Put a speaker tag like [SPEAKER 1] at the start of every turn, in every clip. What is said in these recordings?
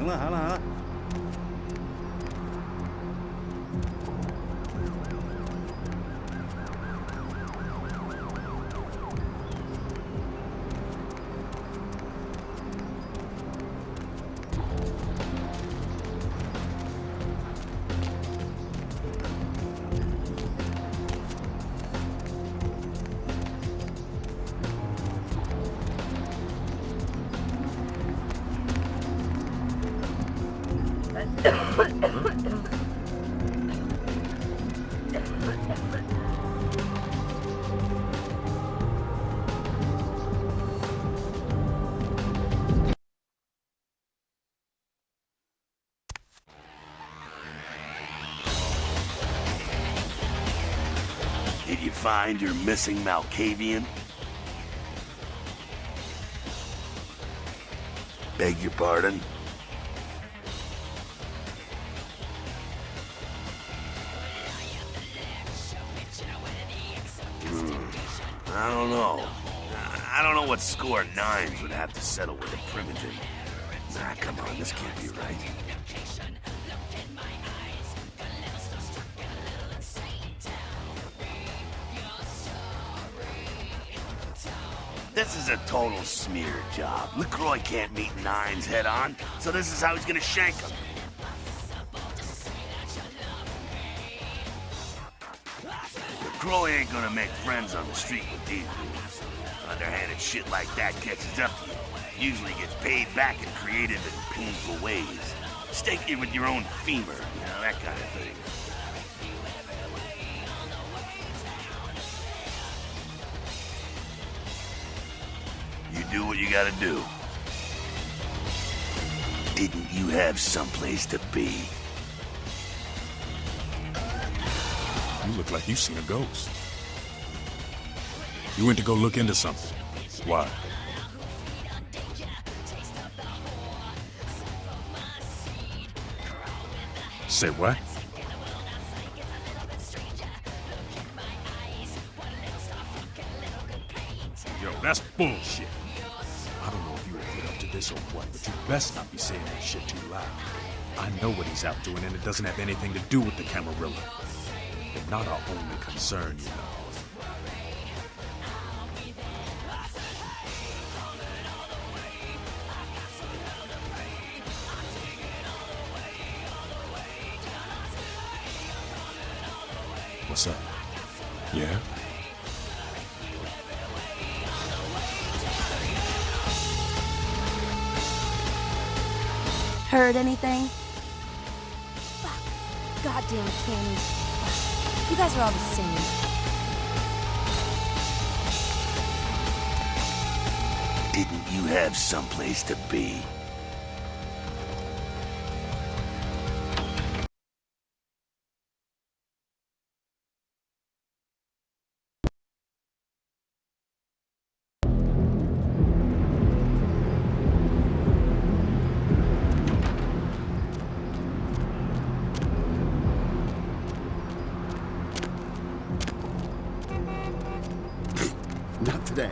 [SPEAKER 1] 行了，行了，行了。
[SPEAKER 2] Did you find your missing Malkavian? Beg your pardon? I don't know. I don't know what score nines would have to settle with a primitive. Nah, come on, this can't be right. This is a total smear job. LaCroix can't meet nines head on, so this is how he's gonna shank him. LaCroix ain't gonna make friends on the street with these dudes. Underhanded shit like that catches up to you. Usually gets paid back in creative and painful ways. Stake it with your own femur, you know, that kind of thing. You do what you gotta do. Didn't you have someplace to be?
[SPEAKER 3] You look like you've seen a ghost. You went to go look into something. Why? Say what? Yo, that's bullshit. I don't know if you were put up to this or what, but you best not be saying that shit too loud. I know what he's out doing, and it doesn't have anything to do with the Camarilla. They're not our only concern, you know. What's up? Yeah?
[SPEAKER 4] Heard anything? Fuck. Goddamn cannies. You guys are all the same.
[SPEAKER 2] Didn't you have someplace to be?
[SPEAKER 1] Not today.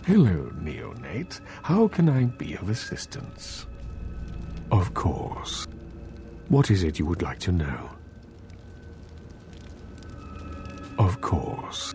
[SPEAKER 5] Hello, neonate. How can I be of assistance? Of course. What is it you would like to know? Of course.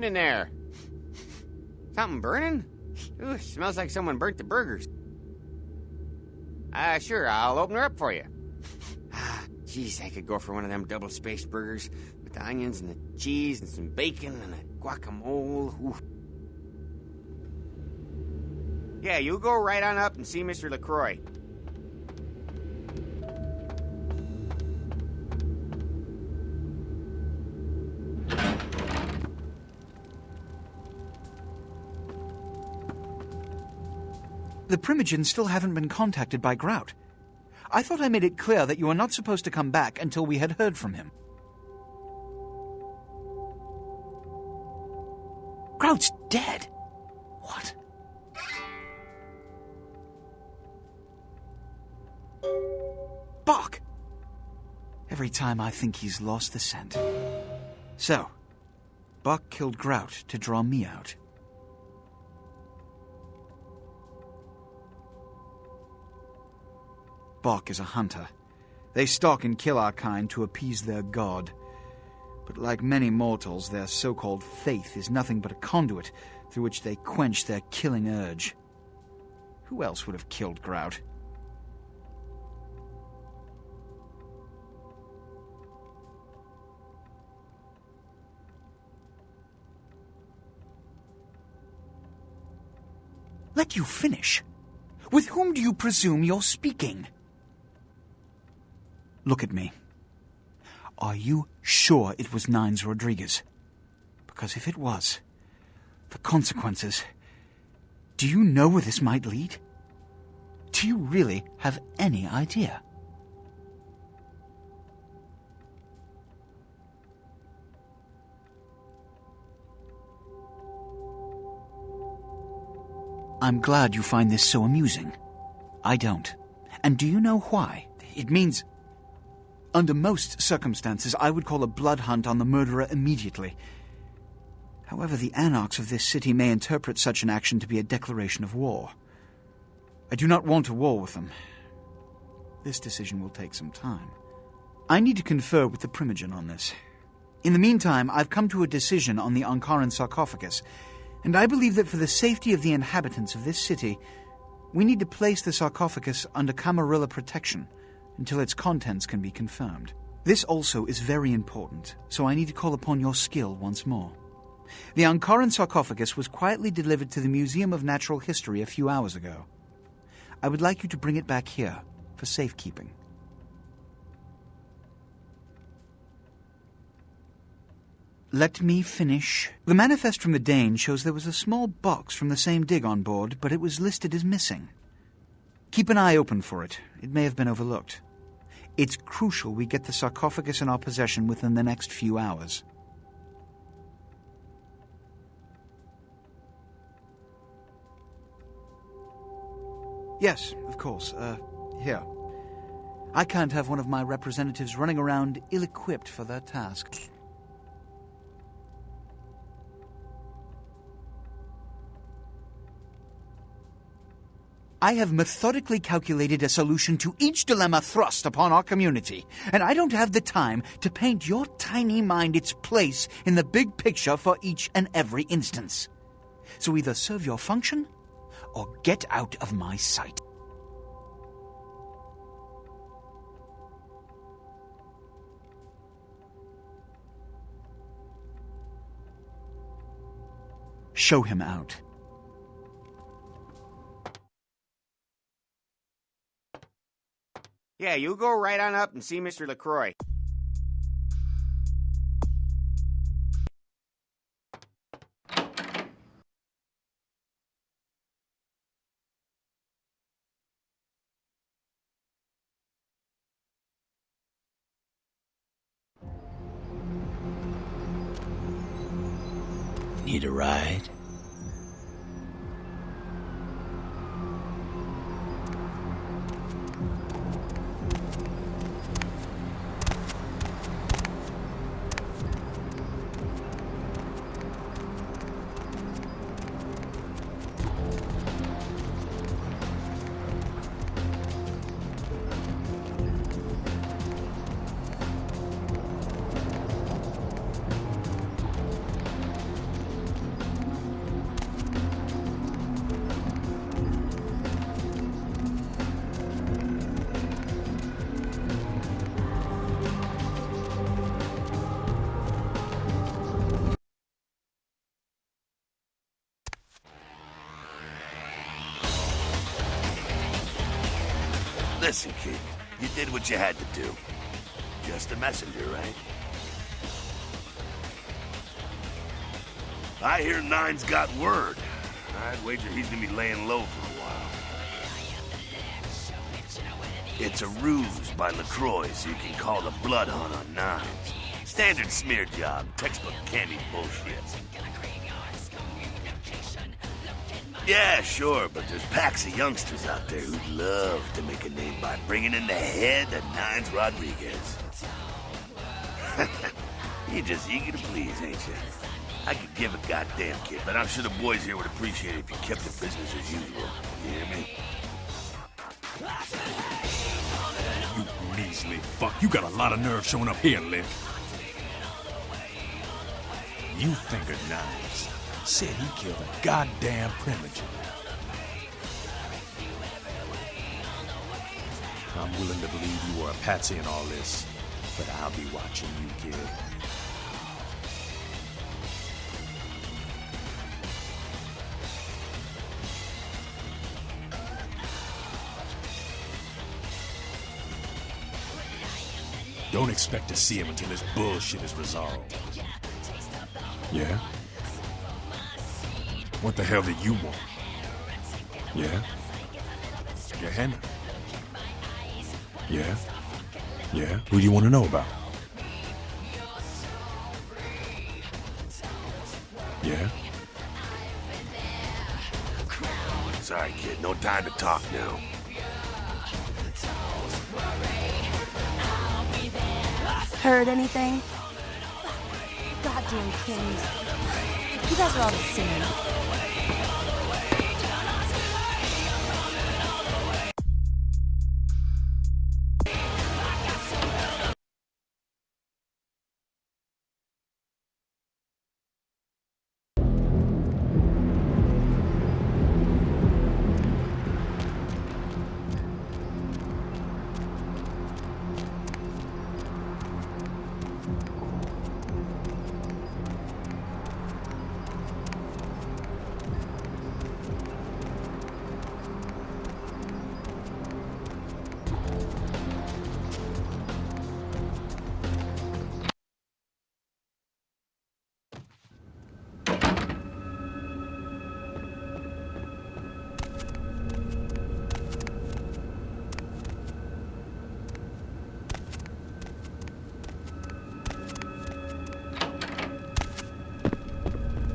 [SPEAKER 6] shooting in there? Something burning? Ooh, smells like someone burnt the burgers. Sure, I'll open her up for you. Jeez, I could go for one of them double-spaced burgers with the onions and the cheese and some bacon and a guacamole. Ooh. Yeah, you go right on up and see Mr. LaCroix.
[SPEAKER 7] The Primogens still haven't been contacted by Grout. I thought I made it clear that you were not supposed to come back until we had heard from him. Grout's dead? What? Buck! Every time I think he's lost the scent. So, Buck killed Grout to draw me out. Buck is a hunter. They stalk and kill our kind to appease their god. But like many mortals, their so-called faith is nothing but a conduit through which they quench their killing urge. Who else would have killed Grout? Let you finish? With whom do you presume you're speaking? Look at me. Are you sure it was Nines Rodriguez? Because if it was, the consequences... Do you know where this might lead? Do you really have any idea? I'm glad you find this so amusing. I don't. And do you know why? It means... Under most circumstances, I would call a blood hunt on the murderer immediately. However, the anarchs of this city may interpret such an action to be a declaration of war. I do not want a war with them. This decision will take some time. I need to confer with the Primogen on this. In the meantime, I've come to a decision on the Ankaran sarcophagus, and I believe that for the safety of the inhabitants of this city, we need to place the sarcophagus under Camarilla protection until its contents can be confirmed. This also is very important, so I need to call upon your skill once more. The Ankaran sarcophagus was quietly delivered to the Museum of Natural History a few hours ago. I would like you to bring it back here for safekeeping. Let me finish. The manifest from the Dane shows there was a small box from the same dig on board, but it was listed as missing. Keep an eye open for it. It may have been overlooked. It's crucial we get the sarcophagus in our possession within the next few hours. Yes, of course. Here. I can't have one of my representatives running around ill-equipped for their task. I have methodically calculated a solution to each dilemma thrust upon our community, and I don't have the time to paint your tiny mind its place in the big picture for each and every instance. So either serve your function, or get out of my sight. Show him out.
[SPEAKER 6] Yeah, you go right on up and see Mr. LaCroix.
[SPEAKER 2] Need a ride? Listen, kid, you did what you had to do. Just a messenger, right? I hear Nine's got word. I'd wager he's gonna be laying low for a while. It's a ruse by LaCroix so you can call the blood hunt on Nines. Standard smear job, textbook candy bullshit. Yeah, sure, but there's packs of youngsters out there who'd love to make a name by bringing in the head of Nines Rodriguez. You're just eager to please, ain't you? I could give a goddamn kid, but I'm sure the boys here would appreciate it if you kept the business as usual. You hear me?
[SPEAKER 3] You measly fuck. You got a lot of nerve showing up here, Lick. You think of Nines. Said he killed a goddamn premature. I'm willing to believe you were a patsy in all this, but I'll be watching you, kid. Don't expect to see him until this bullshit is resolved. Yeah? What the hell do you want? Yeah? Gehenna? Yeah? Yeah? Who do you want to know about? Yeah?
[SPEAKER 2] Sorry, kid, no time to talk now.
[SPEAKER 4] Heard anything? Goddamn kings. You guys are all the same.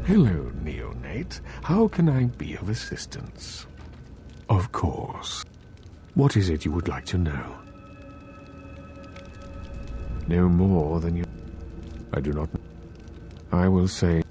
[SPEAKER 5] Hello, neonate. How can I be of assistance? Of course. What is it you would like to know? No more than you... I do not... I will say...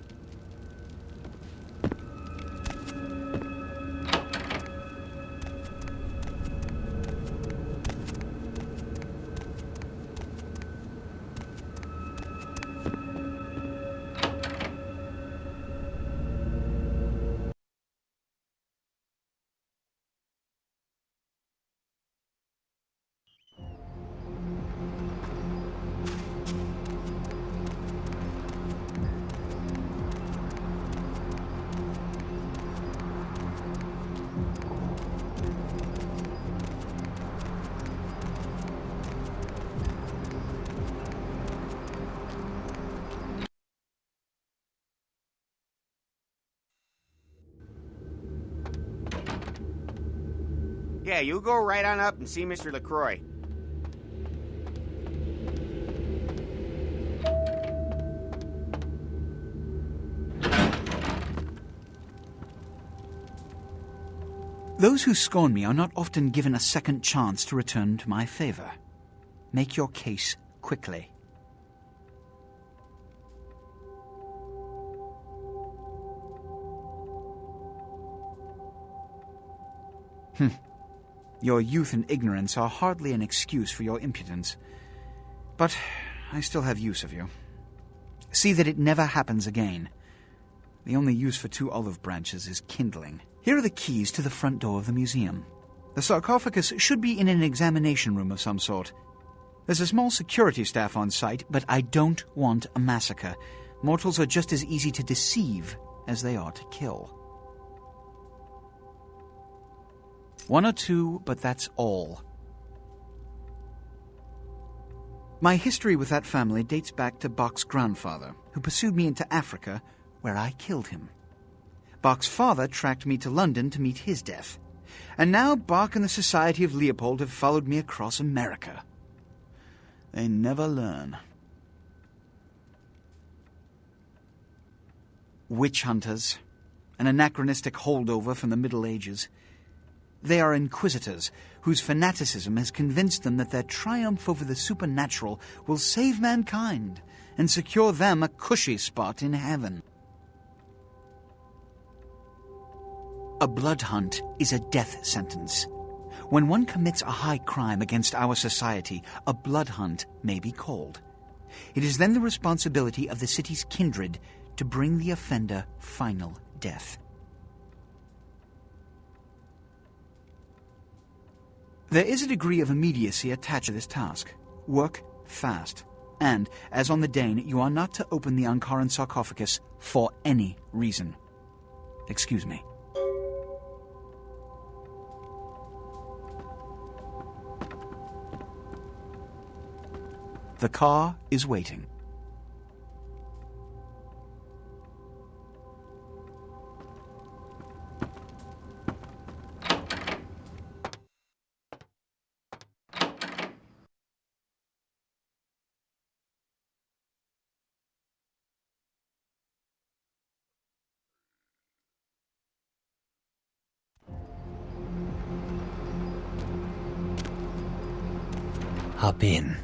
[SPEAKER 6] Yeah, you go right on up and see Mr. LaCroix.
[SPEAKER 7] Those who scorn me are not often given a second chance to return to my favor. Make your case quickly. Your youth and ignorance are hardly an excuse for your impudence. But I still have use of you. See that it never happens again. The only use for 2 olive branches is kindling. Here are the keys to the front door of the museum. The sarcophagus should be in an examination room of some sort. There's a small security staff on site, but I don't want a massacre. Mortals are just as easy to deceive as they are to kill. 1 or 2, but that's all. My history with that family dates back to Bach's grandfather, who pursued me into Africa, where I killed him. Bach's father tracked me to London to meet his death. And now Bach and the Society of Leopold have followed me across America. They never learn. Witch hunters, an anachronistic holdover from the Middle Ages. They are inquisitors whose fanaticism has convinced them that their triumph over the supernatural will save mankind and secure them a cushy spot in heaven. A blood hunt is a death sentence. When one commits a high crime against our society, a blood hunt may be called. It is then the responsibility of the city's kindred to bring the offender final death. There is a degree of immediacy attached to this task. Work fast. And, as on the Dane, you are not to open the Ankaran sarcophagus for any reason. Excuse me. The car is waiting.
[SPEAKER 8] Hop in.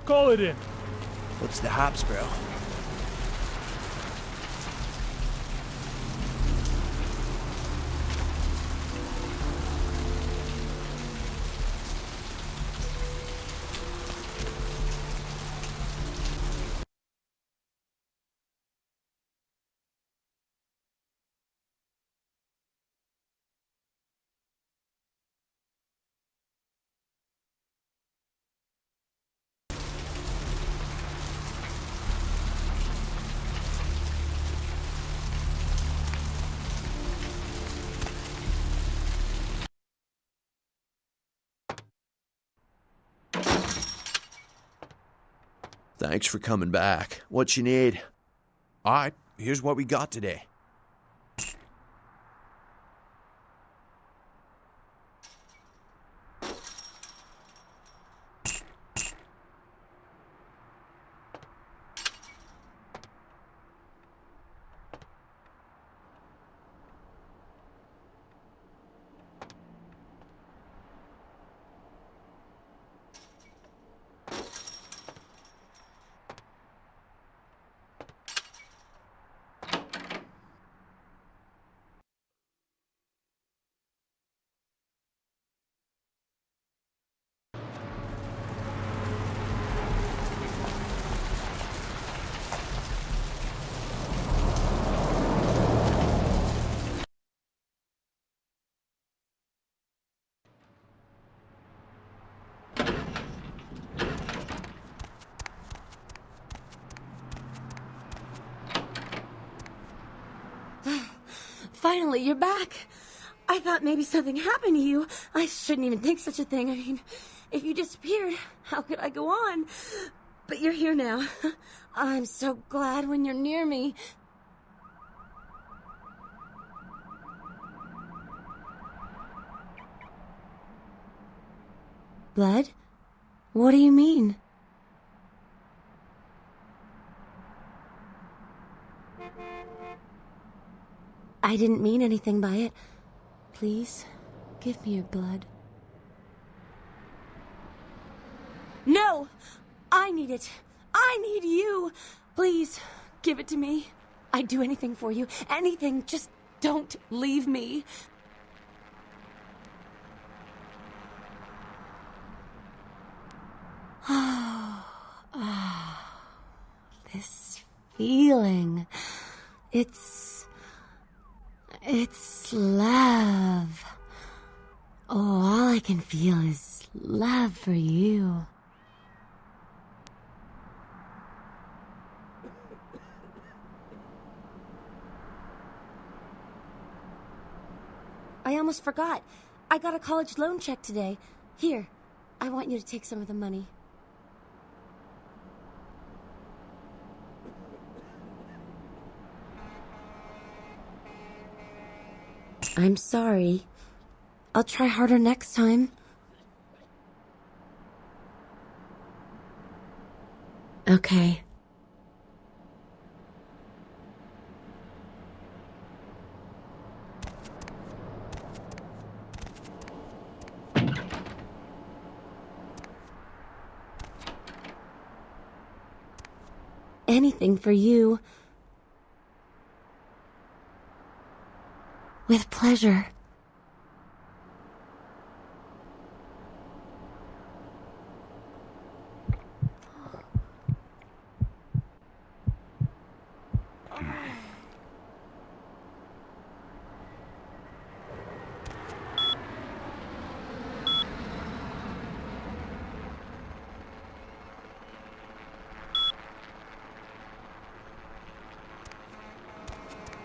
[SPEAKER 9] Call it in.
[SPEAKER 8] What's the hops, bro?
[SPEAKER 10] Thanks for coming back. What you need?
[SPEAKER 8] All right, here's what we got today.
[SPEAKER 4] Finally, you're back. I thought maybe something happened to you. I shouldn't even think such a thing. I mean, if you disappeared, how could I go on? But you're here now. I'm so glad when you're near me. Blood? What do you mean? I didn't mean anything by it. Please, give me your blood. No! I need it. I need you. Please, give it to me. I'd do anything for you. Anything. Just don't leave me. This feeling. It's love. Oh, all I can feel is love for you. almost forgot. I got a college loan check today. Here, I want you to take some of the money. I'm sorry. I'll try harder next time. Okay. Anything for you. With pleasure.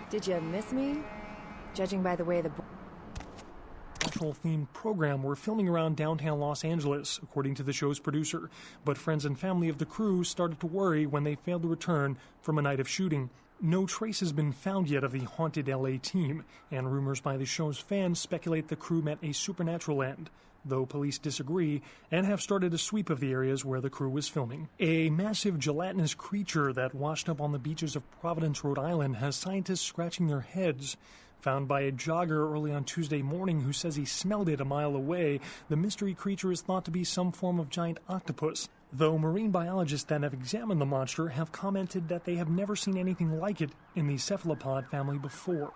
[SPEAKER 9] Did you miss me? Judging by the way the
[SPEAKER 11] themed program were filming around downtown Los Angeles, according to the show's producer. But friends and family of the crew started to worry when they failed to return from a night of shooting. No trace has been found yet of the haunted LA team, and rumors by the show's fans speculate the crew met a supernatural end, though police disagree and have started a sweep of the areas where the crew was filming. A massive gelatinous creature that washed up on the beaches of Providence, Rhode Island, has scientists scratching their heads. Found by a jogger early on Tuesday morning who says he smelled it a mile away, the mystery creature is thought to be some form of giant octopus, though marine biologists that have examined the monster have commented that they have never seen anything like it in the cephalopod family before.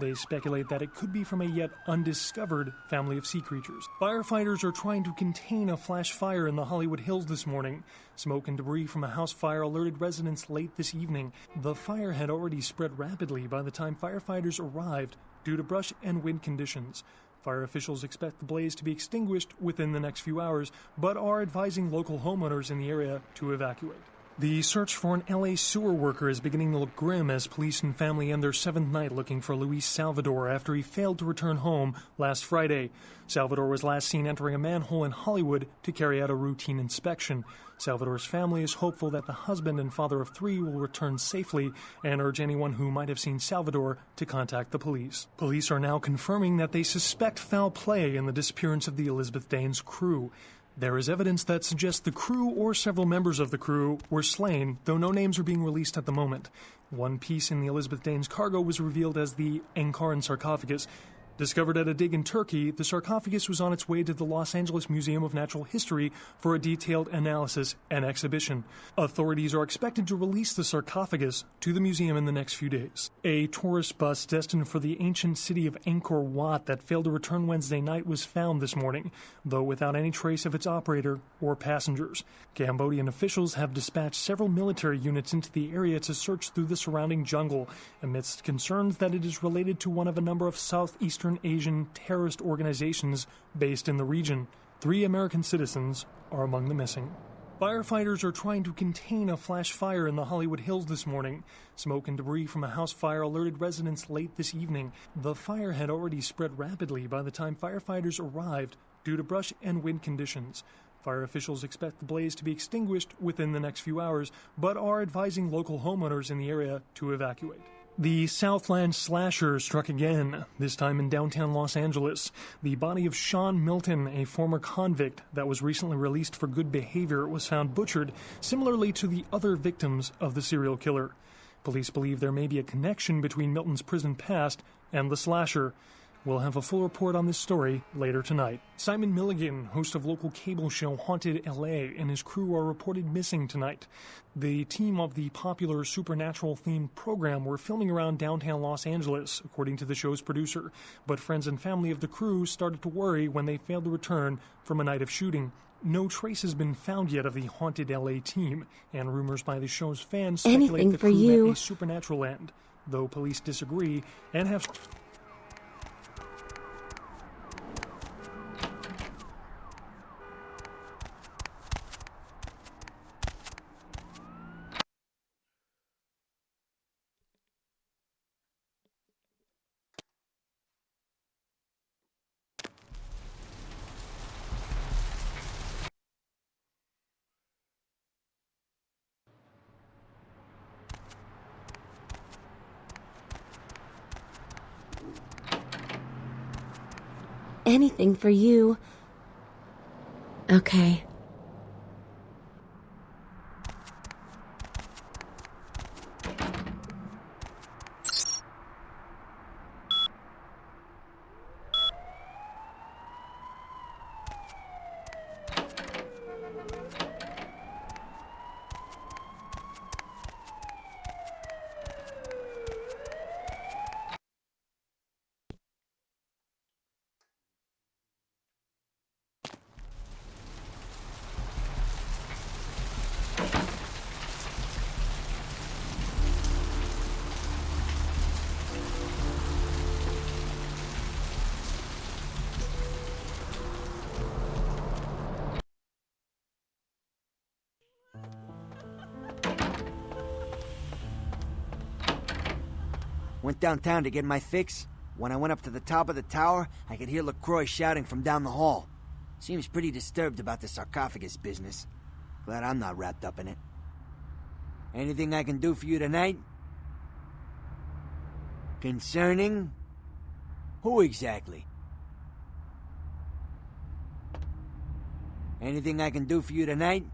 [SPEAKER 11] They speculate that it could be from a yet undiscovered family of sea creatures. Firefighters are trying to contain a flash fire in the Hollywood Hills this morning. Smoke and debris from a house fire alerted residents late this evening. The fire had already spread rapidly by the time firefighters arrived due to brush and wind conditions. Fire officials expect the blaze to be extinguished within the next few hours, but are advising local homeowners in the area to evacuate. The search for an LA sewer worker is beginning to look grim as police and family end their seventh night looking for Luis Salvador after he failed to return home last Friday. Salvador was last seen entering a manhole in Hollywood to carry out a routine inspection. Salvador's family is hopeful that the husband and father of three will return safely and urge anyone who might have seen Salvador to contact the police. Police are now confirming that they suspect foul play in the disappearance of the Elizabeth Dane's crew. There is evidence that suggests the crew or several members of the crew were slain, though no names are being released at the moment. One piece in the Elizabeth Dane's cargo was revealed as the Ankara sarcophagus. Discovered at a dig in Turkey, the sarcophagus was on its way to the Los Angeles Museum of Natural History for a detailed analysis and exhibition. Authorities are expected to release the sarcophagus to the museum in the next few days. A tourist bus destined for the ancient city of Angkor Wat that failed to return Wednesday night was found this morning, though without any trace of its operator or passengers. Cambodian officials have dispatched several military units into the area to search through the surrounding jungle, amidst concerns that it is related to one of a number of Southeastern Asian terrorist organizations based in the region. 3 American citizens are among the missing. Firefighters are trying to contain a flash fire in the Hollywood Hills this morning. Smoke and debris from a house fire alerted residents late this evening. The fire had already spread rapidly by the time firefighters arrived due to brush and wind conditions. Fire officials expect the blaze to be extinguished within the next few hours, but are advising local homeowners in the area to evacuate. The Southland slasher struck again, this time in downtown Los Angeles. The body of Sean Milton, a former convict that was recently released for good behavior, was found butchered, similarly to the other victims of the serial killer. Police believe there may be a connection between Milton's prison past and the slasher. We'll have a full report on this story later tonight. Simon Milligan, host of local cable show Haunted LA, and his crew are reported missing tonight. The team of the popular supernatural-themed program were filming around downtown Los Angeles, according to the show's producer. But friends and family of the crew started to worry when they failed to return from a night of shooting. No trace has been found yet of the haunted LA team, and rumors by the show's fans speculate the crew met a supernatural end, though police disagree and have...
[SPEAKER 4] anything for you. Okay.
[SPEAKER 6] Went downtown to get my fix. When I went up to the top of the tower, I could hear LaCroix shouting from down the hall. Seems pretty disturbed about the sarcophagus business. Glad I'm not wrapped up in it. Anything I can do for you tonight? Concerning? Who exactly? Anything I can do for you tonight?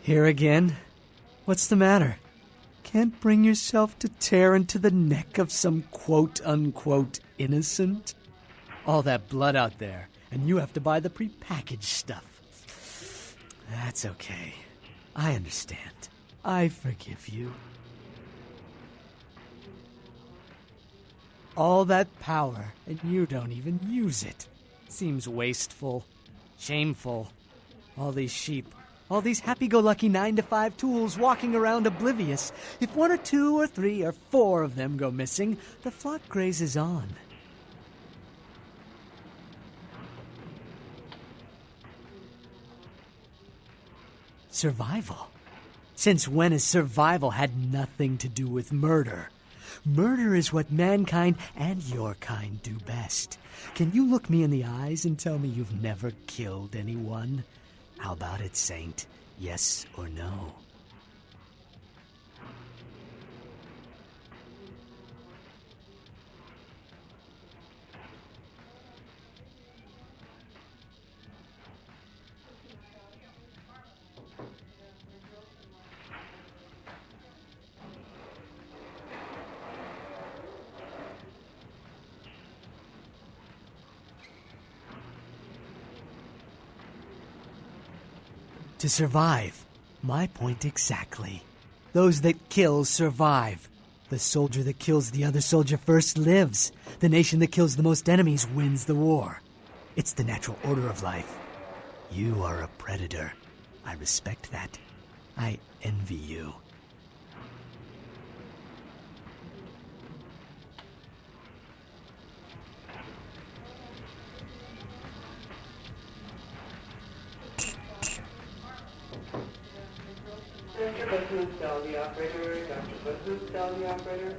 [SPEAKER 12] Here again? What's the matter? Can't bring yourself to tear into the neck of some quote-unquote innocent? All that blood out there, and you have to buy the prepackaged stuff. That's okay. I understand. I forgive you. All that power, and you don't even use it. Seems wasteful. Shameful. All these sheep. All these happy-go-lucky 9-to-5 tools walking around oblivious. If 1 or 2 or 3 or 4 of them go missing, the flock grazes on. Survival? Since when has survival had nothing to do with murder? Murder is what mankind and your kind do best. Can you look me in the eyes and tell me you've never killed anyone? How about it, Saint? Yes or no? To survive. My point exactly. Those that kill survive. The soldier that kills the other soldier first lives. The nation that kills the most enemies wins the war. It's the natural order of life. You are a predator. I respect that. I envy you.
[SPEAKER 13] Dr. Bushman, tell the operator. Dr. Bushman, tell the operator.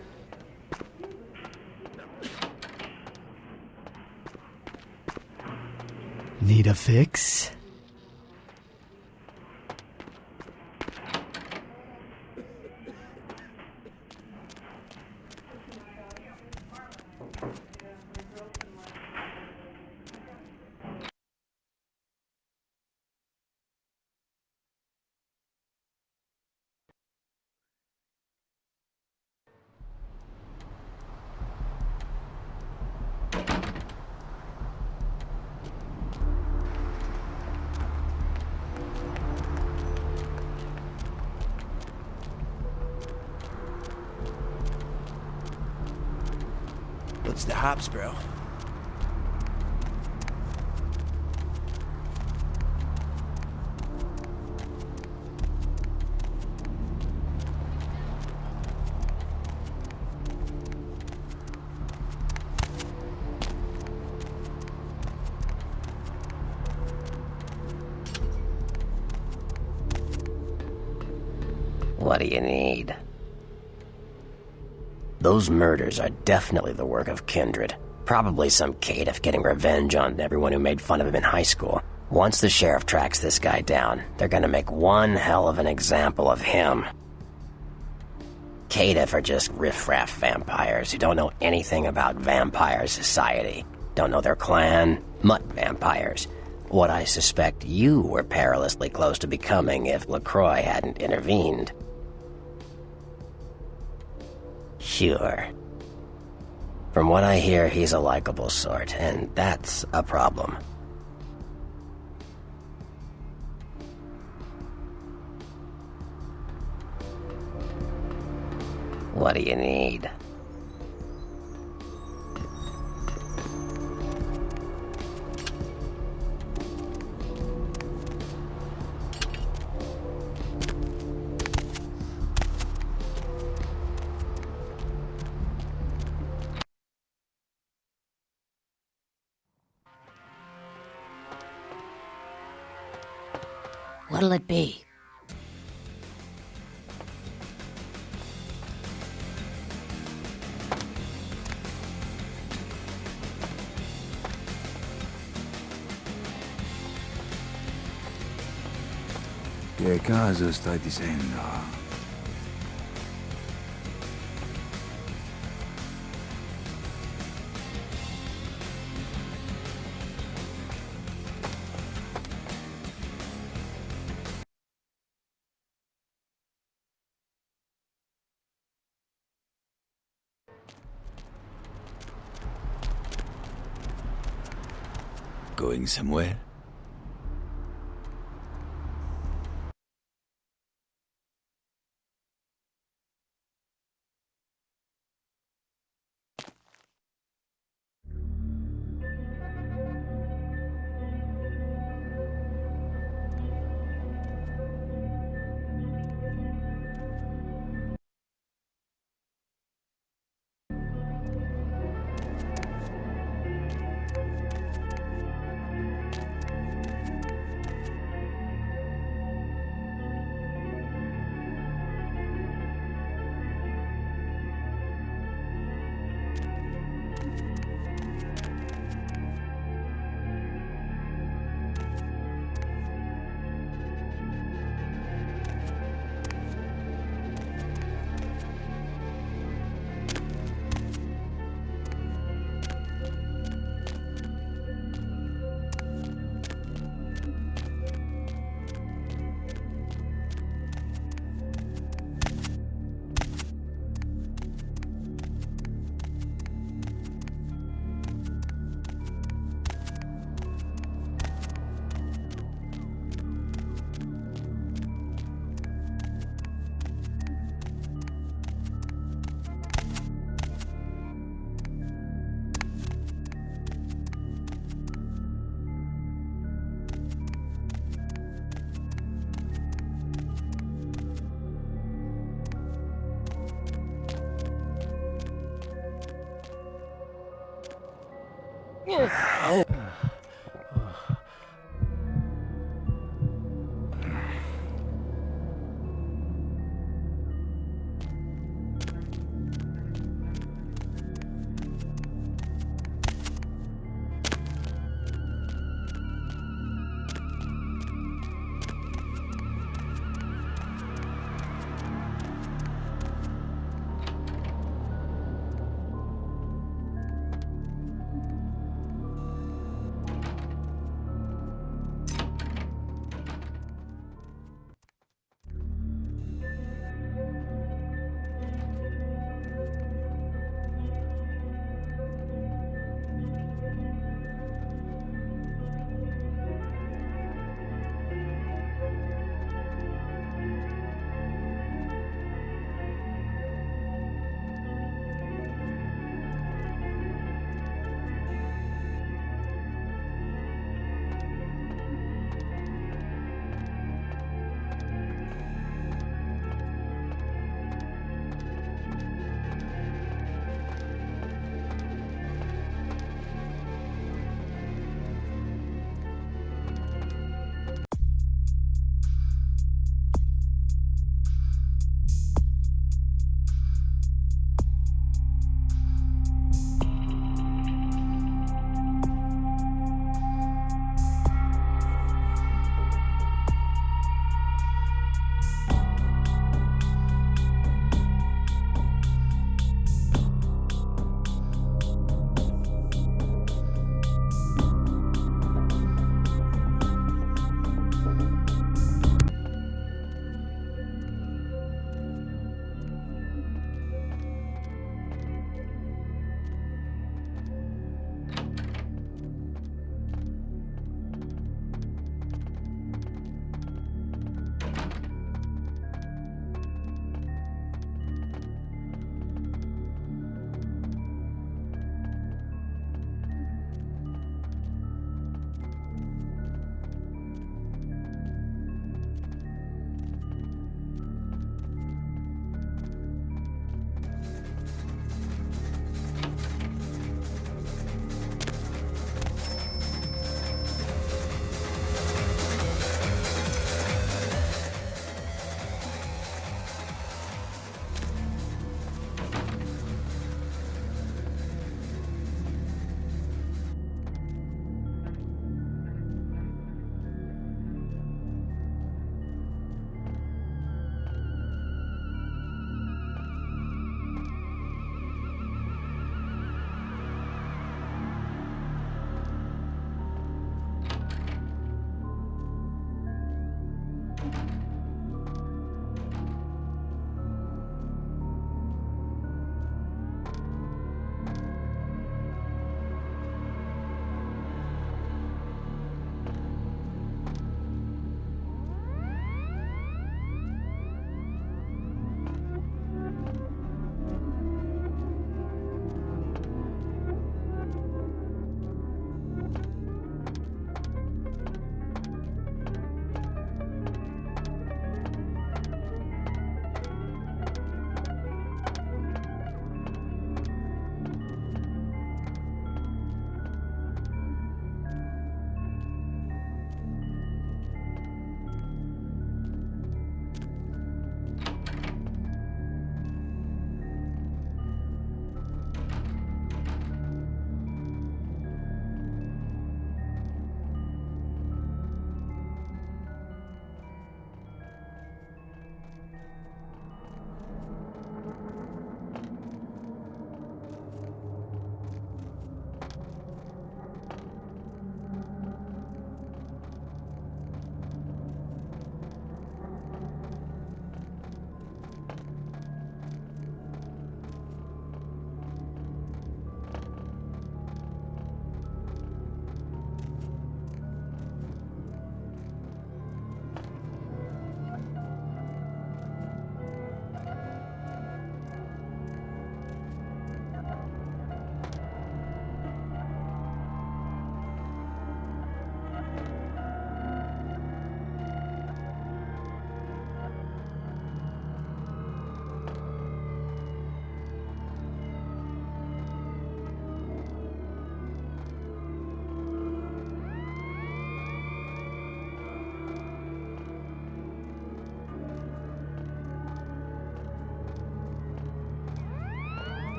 [SPEAKER 12] Need a fix?
[SPEAKER 8] What's the haps, bro?
[SPEAKER 14] What do you need? Those murders are definitely the work of Kindred. Probably some caitiff getting revenge on everyone who made fun of him in high school. Once the sheriff tracks this guy down, they're gonna make one hell of an example of him. Caitiff are just riffraff vampires who don't know anything about vampire society. Don't know their clan. Mutt vampires. What I suspect you were perilously close to becoming if LaCroix hadn't intervened. Sure. From what I hear, he's a likable sort, and that's a problem. What do you need?
[SPEAKER 15] What'll it be?
[SPEAKER 16] ¿Qué caso estoy diciendo? Going somewhere?